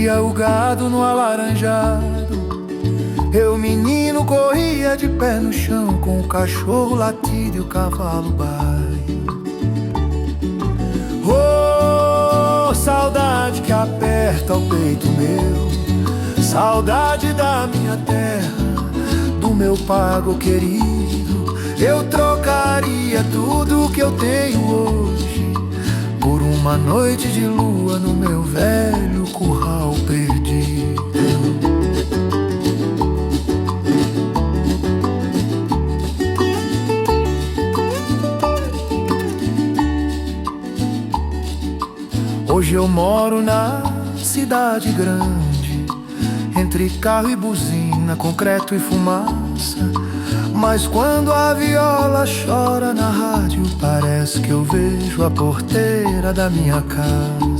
Cria o gado no alaranjado. Eu, menino, corria de pé no chão, com o cachorro latido e o cavalo baio. Oh, saudade que aperta o peito meu, saudade da minha terra, do meu pago querido. Eu trocaria tudo que eu tenho hoje por uma noite de lua no meu velho curral perdido. Hoje eu moro na cidade grande, entre carro e buzina, concreto e fumaça. Mas quando a viola chora na rádio, parece que eu vejo a porteira da minha casa.